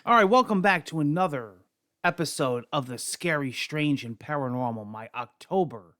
All right, welcome back to another episode of the Scary, Strange, and Paranormal, my October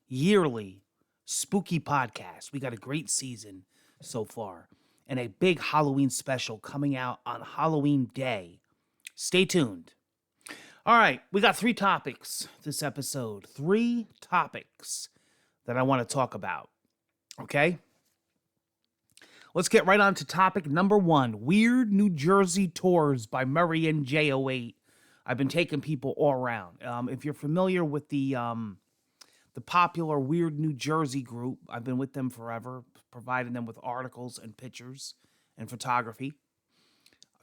yearly spooky podcast. We got a great season so far and a big Halloween special coming out on Halloween Day. Stay tuned. All right, we got 3 topics this episode. 3 topics that I want to talk about. Okay? Let's get right on to topic number 1. Weird New Jersey Tours by Murray NJ08. I've been taking people all around. If you're familiar with the popular Weird New Jersey group, I've been with them forever, providing them with articles and pictures and photography.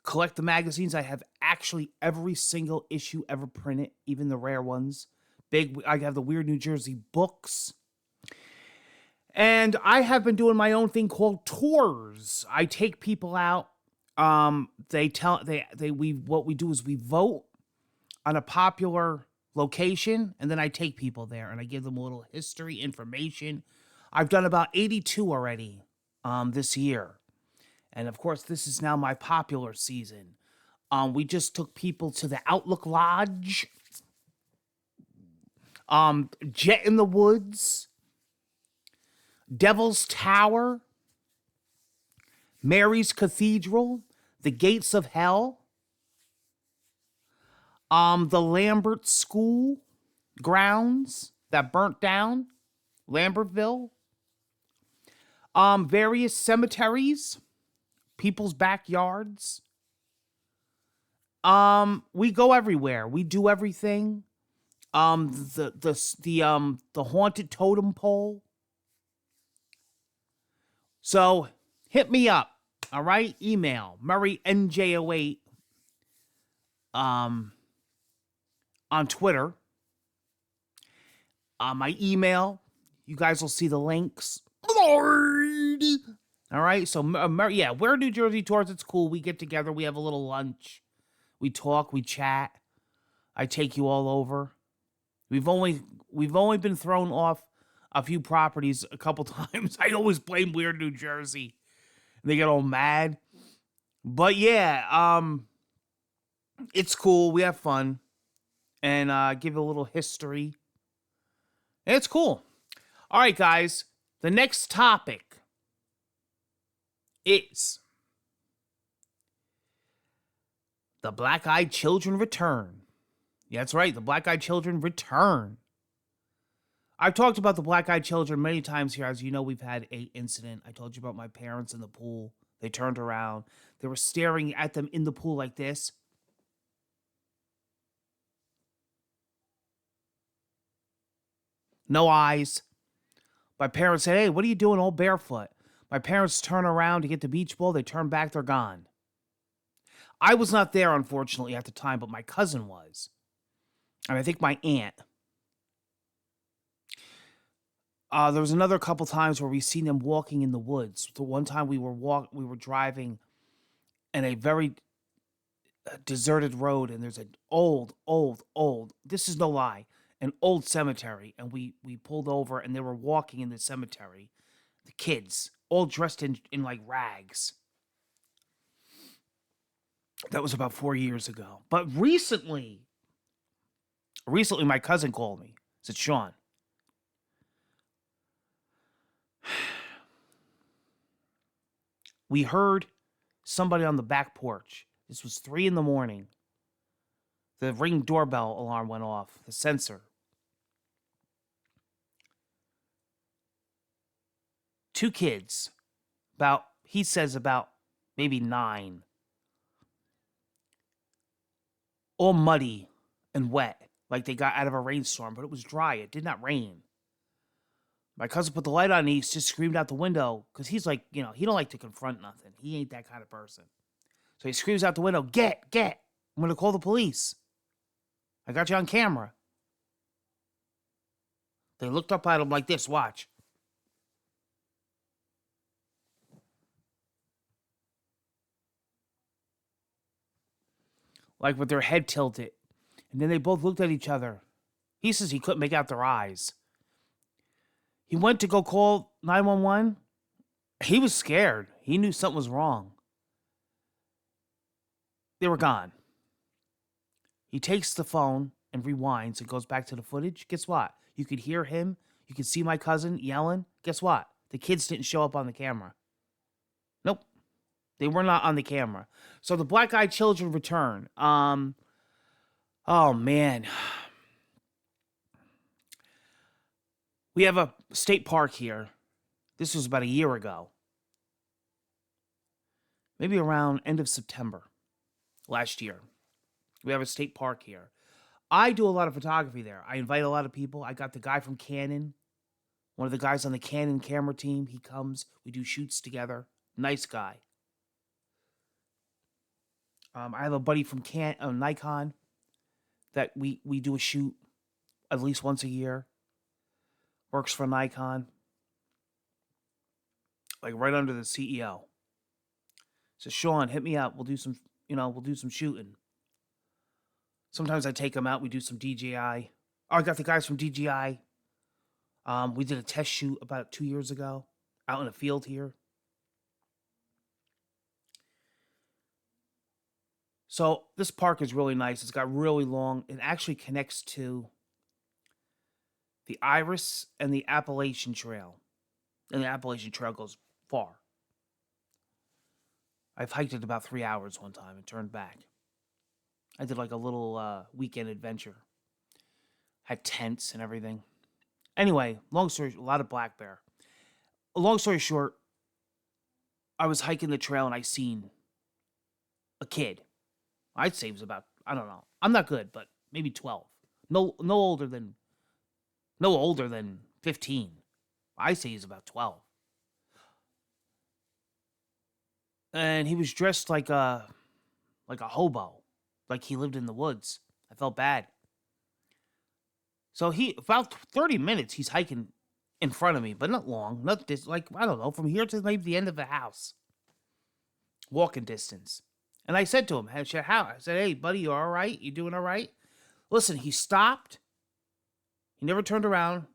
Collect the magazines. I have actually every single issue ever printed, even the rare ones. I have the Weird New Jersey books. And I have been doing my own thing called tours. I take people out. What we do is we vote on a popular location, and then I take people there and I give them a little history, information. I've done about 82 already this year. And of course, this is now my popular season. We just took people to the Outlook Lodge, Jet in the Woods, Devil's Tower, Mary's Cathedral, the Gates of Hell, the Lambert School grounds that burnt down, Lambertville, various cemeteries, people's backyards. We go everywhere. We do everything. The haunted totem pole. So hit me up, all right? Email MurrayNJ08 on Twitter. My email, you guys will see the links. Lord. All right, so we're New Jersey Tours. It's cool. We get together. We have a little lunch. We talk. We chat. I take you all over. We've only been thrown off a few properties a couple times. I always blame Weird New Jersey. And they get all mad. But yeah, it's cool. We have fun. And give a little history. And it's cool. All right, guys. The next topic is the Black-Eyed Children return. Yeah, that's right. The Black-Eyed Children return. I've talked about the Black-Eyed Children many times here. As you know, we've had an incident. I told you about my parents in the pool. They turned around. They were staring at them in the pool like this. No eyes. My parents said, "Hey, what are you doing all barefoot?" My parents turn around to get the beach ball. They turn back. They're gone. I was not there, unfortunately, at the time, but my cousin was. And I think my aunt. There was another couple times where we seen them walking in the woods. The one time we were driving in a very deserted road, and there's an old, this is no lie, an old cemetery, and we pulled over, and they were walking in the cemetery. The kids, all dressed in like rags. That was about 4 years ago. But recently my cousin called me. Said, "Sean, we heard somebody on the back porch." This was 3 a.m. The Ring doorbell alarm went off, the sensor. 2 kids, he says about maybe 9. All muddy and wet, like they got out of a rainstorm, but it was dry. It did not rain. My cousin put the light on and he just screamed out the window because he's like, he don't like to confront nothing. He ain't that kind of person. So he screams out the window, get. I'm going to call the police. I got you on camera. They looked up at him like this, watch. Like with their head tilted. And then they both looked at each other. He says he couldn't make out their eyes. He went to go call 911. He was scared. He knew something was wrong. They were gone. He takes the phone and rewinds and goes back to the footage. Guess what? You could hear him. You could see my cousin yelling. Guess what? The kids didn't show up on the camera. Nope. They were not on the camera. So the black-eyed children return. Oh, man. We have a state park here. This was about a year ago. Maybe around end of September last year. We have a state park here. I do a lot of photography there. I invite a lot of people. I got the guy from Canon, one of the guys on the Canon camera team. He comes. We do shoots together. Nice guy. I have a buddy from Nikon that we do a shoot at least once a year. Works for Nikon. Like right under the CEO. So Sean, hit me up. We'll do some shooting. Sometimes I take them out. We do some DJI. Oh, I got the guys from DJI. We did a test shoot about 2 years ago out in a field here. So this park is really nice. It's got really long. It actually connects to the Iris and the Appalachian Trail. And the Appalachian Trail goes far. I've hiked it about 3 hours one time and turned back. I did like a little weekend adventure. Had tents and everything. Anyway, long story, a lot of black bear. Long story short, I was hiking the trail and I seen a kid. I'd say he was about, I don't know. I'm not good, but maybe 12. No older than 15. I say he's about 12. And he was dressed like a hobo. Like he lived in the woods. I felt bad. So about 30 minutes, he's hiking in front of me, but not long. Not this, like, I don't know, from here to maybe the end of the house. Walking distance. And I said to him, I said, hey, buddy, you all right? You doing all right? Listen, he stopped. He never turned around.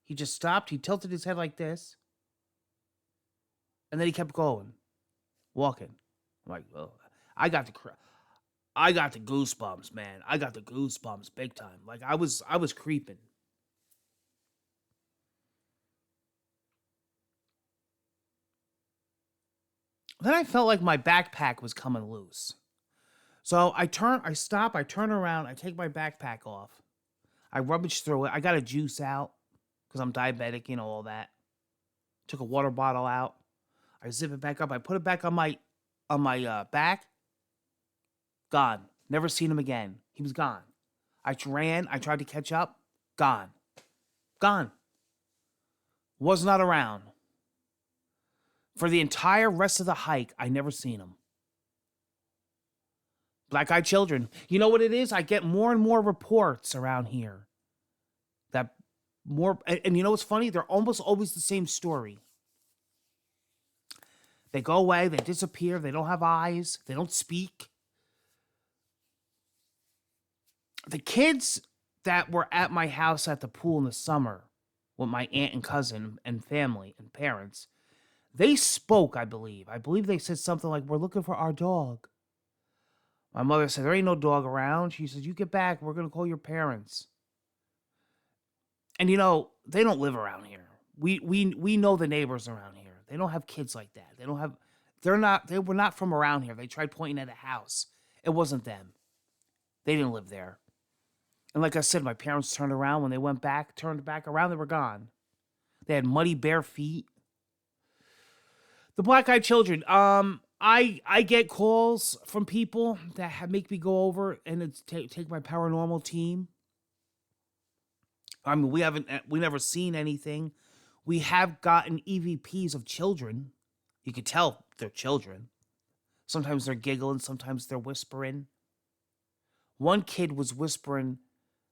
He just stopped. He tilted his head like this. And then he kept going. Walking. I'm like, oh, I got the goosebumps, man. I got the goosebumps big time. Like I was creeping. Then I felt like my backpack was coming loose. So I stop, I turn around, I take my backpack off. I rummage through it. I got a juice out because I'm diabetic, all that. Took a water bottle out. I zip it back up. I put it back on my back. Gone. Never seen him again. He was gone. I ran. I tried to catch up. Gone. Gone. Was not around. For the entire rest of the hike, I never seen him. Black-eyed children. You know what it is? I get more and more reports around here. And you know what's funny? They're almost always the same story. They go away. They disappear. They don't have eyes. They don't speak. The kids that were at my house at the pool in the summer with my aunt and cousin and family and parents, they spoke, I believe. I believe they said something like, we're looking for our dog. My mother said, there ain't no dog around. She said, you get back. We're going to call your parents. And, they don't live around here. We know the neighbors around here. They don't have kids like that. They were not from around here. They tried pointing at a house. It wasn't them. They didn't live there. And like I said, my parents turned around when they turned back around, they were gone. They had muddy bare feet. The black-eyed children. I get calls from people that make me go over and take my paranormal team. I mean, we never seen anything. We have gotten EVPs of children. You could tell they're children. Sometimes they're giggling, sometimes they're whispering. One kid was whispering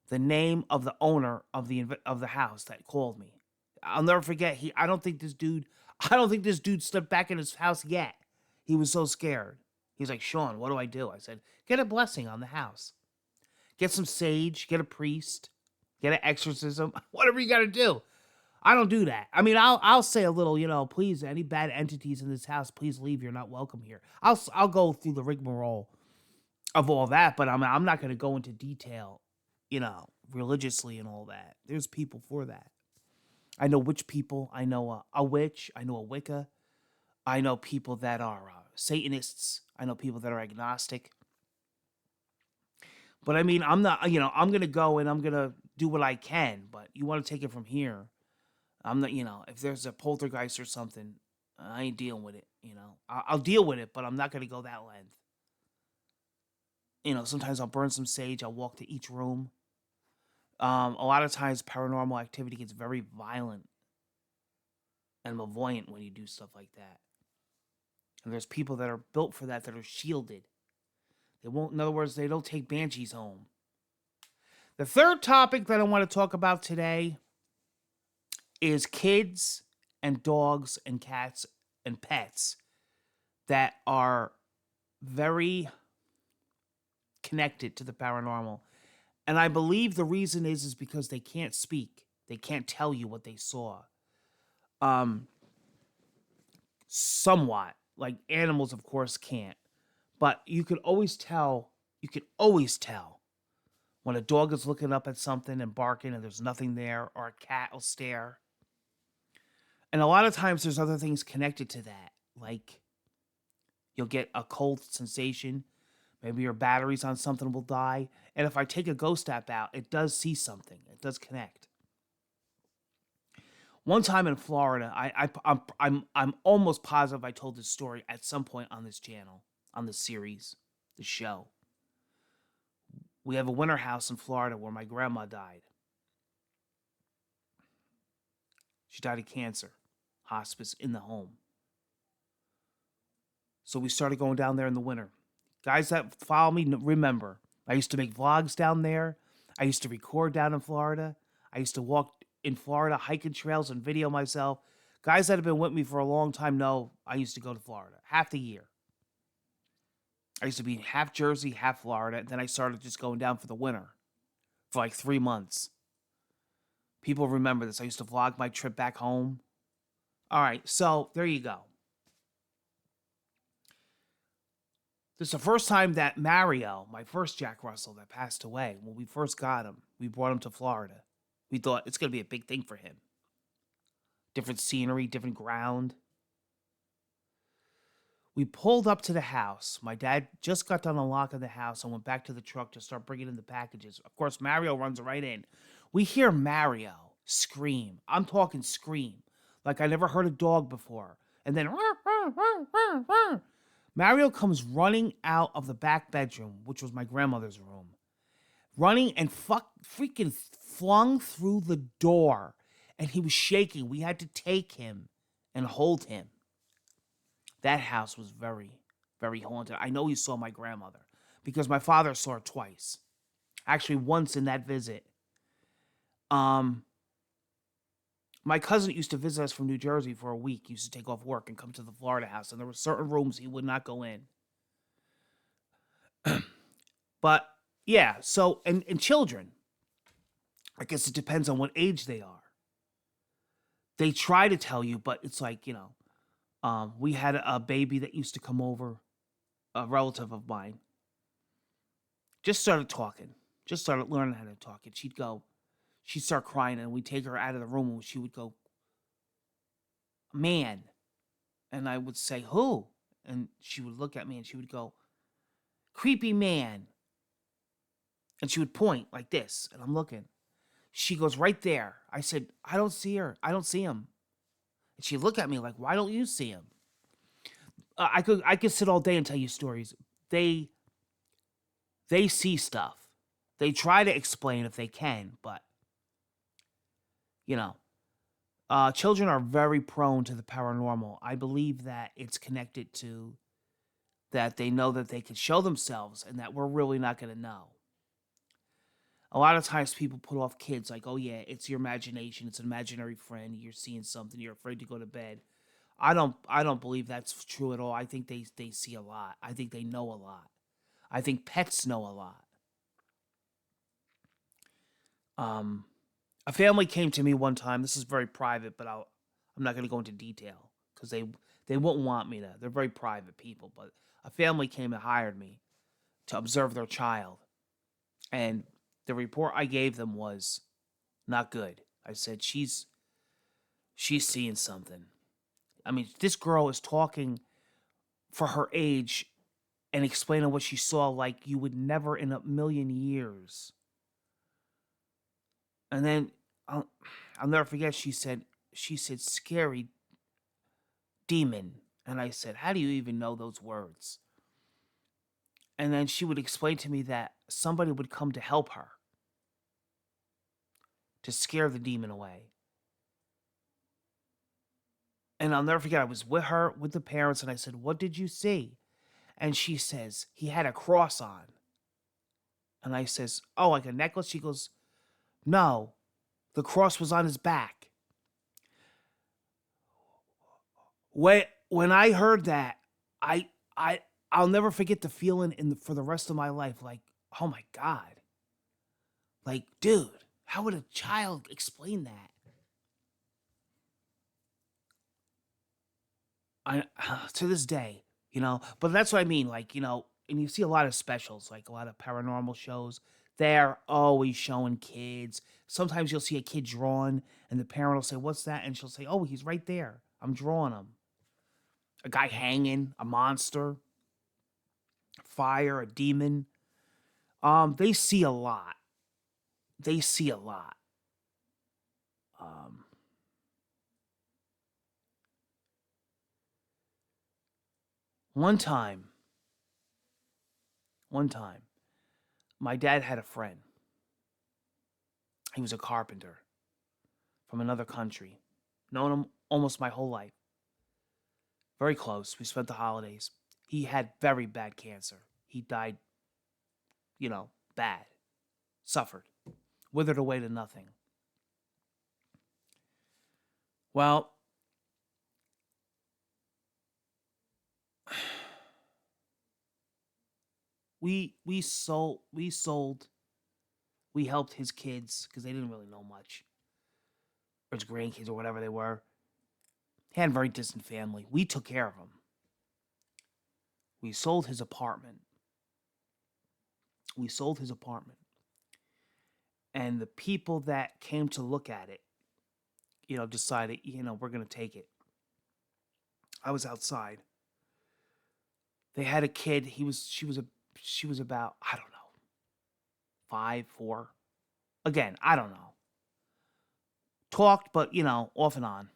the name of the owner of the house that called me. I'll never forget. I don't think this dude stepped back in his house yet. He was so scared. He's like, Sean, what do I do? I said, get a blessing on the house. Get some sage, get a priest, get an exorcism, whatever you got to do. I don't do that. I mean, I'll say a little, please, any bad entities in this house, please leave. You're not welcome here. I'll go through the rigmarole. of all that, but I'm not going to go into detail, religiously and all that. There's people for that. I know witch people. I know a witch. I know a Wicca. I know people that are Satanists. I know people that are agnostic. But I mean, I'm not, I'm going to go and I'm going to do what I can. But you want to take it from here. I'm not, if there's a poltergeist or something, I ain't dealing with it. I'll deal with it, but I'm not going to go that length. Sometimes I'll burn some sage. I'll walk to each room. A lot of times paranormal activity gets very violent and malevolent when you do stuff like that. And there's people that are built for that are shielded. They won't, in other words, they don't take banshees home. The third topic that I want to talk about today is kids and dogs and cats and pets that are very connected to the paranormal. And I believe the reason is because they can't speak. They can't tell you what they saw. Somewhat. Like animals, of course, can't. But you could always tell when a dog is looking up at something and barking and there's nothing there, or a cat will stare. And a lot of times there's other things connected to that. Like you'll get a cold sensation. Maybe your batteries on something will die. And if I take a ghost app out, it does see something. It does connect. One time in Florida, I'm almost positive I told this story at some point on this channel, on this series, the show. We have a winter house in Florida where my grandma died. She died of cancer, hospice in the home. So we started going down there in the winter. Guys that follow me remember, I used to make vlogs down there. I used to record down in Florida. I used to walk in Florida, hiking trails and video myself. Guys that have been with me for a long time know I used to go to Florida half the year. I used to be half Jersey, half Florida, and then I started just going down for the winter for like 3 months. People remember this. I used to vlog my trip back home. All right, so there you go. This is the first time that Mario, my first Jack Russell that passed away, when we first got him, we brought him to Florida. We thought it's going to be a big thing for him. Different scenery, different ground. We pulled up to the house. My dad just got done unlocking the house and went back to the truck to start bringing in the packages. Of course, Mario runs right in. We hear Mario scream. I'm talking scream. Like I never heard a dog before. And then Mario comes running out of the back bedroom, which was my grandmother's room. Running and freaking flung through the door. And he was shaking. We had to take him and hold him. That house was very, very haunted. I know he saw my grandmother because my father saw her twice. Actually, once in that visit. My cousin used to visit us from New Jersey for a week. He used to take off work and come to the Florida house. And there were certain rooms he would not go in. But, yeah. So, and children. I guess it depends on what age they are. They try to tell you, but it's like, we had a baby that used to come over, a relative of mine. Just started talking. Just started learning how to talk. And she'd start crying, and we'd take her out of the room, and she would go, man. And I would say, who? And she would look at me, and she would go, creepy man. And she would point like this, and I'm looking. She goes, right there. I said, I don't see her. I don't see him. And she'd look at me like, why don't you see him? I could sit all day and tell you stories. They see stuff. They try to explain if they can, but, children are very prone to the paranormal. I believe that it's connected to that they know that they can show themselves and that we're really not going to know. A lot of times people put off kids like, oh yeah, it's your imagination. It's an imaginary friend. You're seeing something. You're afraid to go to bed. I don't believe that's true at all. I think they see a lot. I think they know a lot. I think pets know a lot. A family came to me one time. This is very private, but I'm not going to go into detail because they won't want me to. They're very private people, but a family came and hired me to observe their child. And the report I gave them was not good. I said, she's seeing something. I mean, this girl is talking for her age and explaining what she saw like you would never in a million years. And then I'll never forget, she said scary demon. And I said, how do you even know those words? And then she would explain to me that somebody would come to help her to scare the demon away. And I'll never forget, I was with her, with the parents, and I said, what did you see? And she says, he had a cross on. And I says, oh, like a necklace? She goes, no, the cross was on his back. When I heard that, I I'll never forget the feeling for the rest of my life. Like, oh my God. Like, dude, how would a child explain that? I to this day, but that's what I mean. Like, and you see a lot of specials, like a lot of paranormal shows. They're always showing kids. Sometimes you'll see a kid drawn, and the parent will say, "What's that?" And she'll say, "Oh, he's right there. I'm drawing him. A guy hanging, a monster, fire, a demon." They see a lot. They see a lot. Um, one time, one time, my dad had a friend. He was a carpenter from another country. Known him almost my whole life. Very close. We spent the holidays. He had very bad cancer. He died, bad. Suffered. Withered away to nothing. Well, we helped his kids because they didn't really know much. Or his grandkids or whatever they were. He had a very distant family. We took care of him. We sold his apartment. And the people that came to look at it, decided, we're going to take it. I was outside. They had a kid. She was about, I don't know, 5, 4. Again, I don't know. Talked, but, off and on.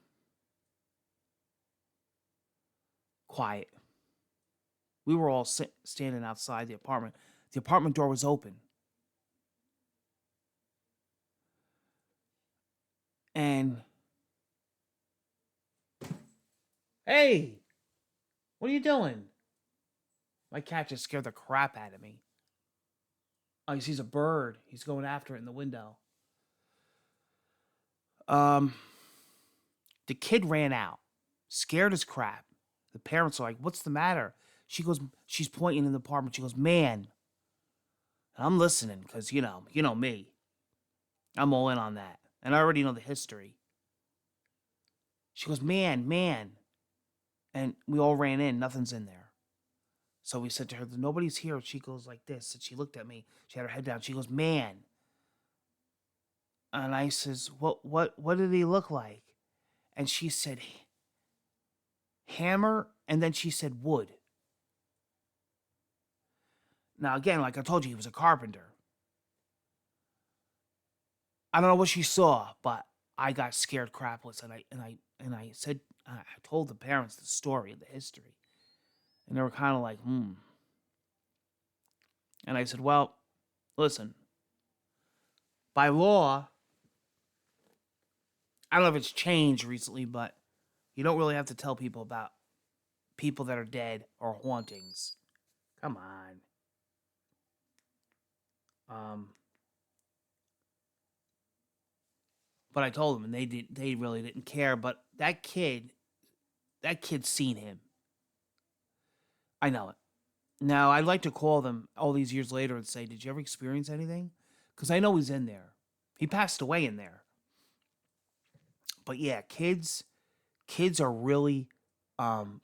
Quiet. We were all standing outside the apartment. The apartment door was open. And, hey, what are you doing? My cat just scared the crap out of me. Oh, he sees a bird. He's going after it in the window. The kid ran out, scared as crap. The parents are like, "What's the matter?" She's pointing in the apartment. She goes, "Man." And I'm listening because, you know me. I'm all in on that. And I already know the history. She goes, "Man, man." And we all ran in. Nothing's in there. So we said to her, "Nobody's here." She goes like this. And she looked at me. She had her head down. She goes, "Man." And I says, what did he look like? And she said, hammer. And then she said, wood. Now, again, like I told you, he was a carpenter. I don't know what she saw, but I got scared crapless, and I said, I told the parents the story and the history, and they were kind of like, And I said, well, listen, by law, I don't know if it's changed recently, but you don't really have to tell people about people that are dead or hauntings. Come on. But I told them, and they really didn't care. But that kid's seen him. I know it. Now, I'd like to call them all these years later and say, did you ever experience anything? Because I know he's in there. He passed away in there. But yeah, kids are really,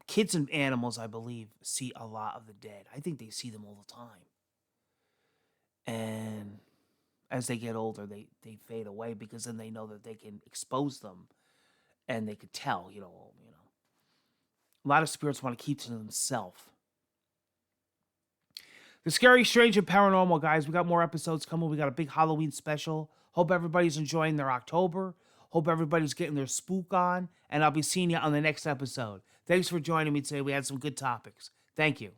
kids and animals, I believe, see a lot of the dead. I think they see them all the time. And as they get older, they fade away because then they know that they can expose them and they could tell, A lot of spirits want to keep to themselves. The Scary, Strange, and Paranormal, guys. We got more episodes coming. We got a big Halloween special. Hope everybody's enjoying their October. Hope everybody's getting their spook on. And I'll be seeing you on the next episode. Thanks for joining me today. We had some good topics. Thank you.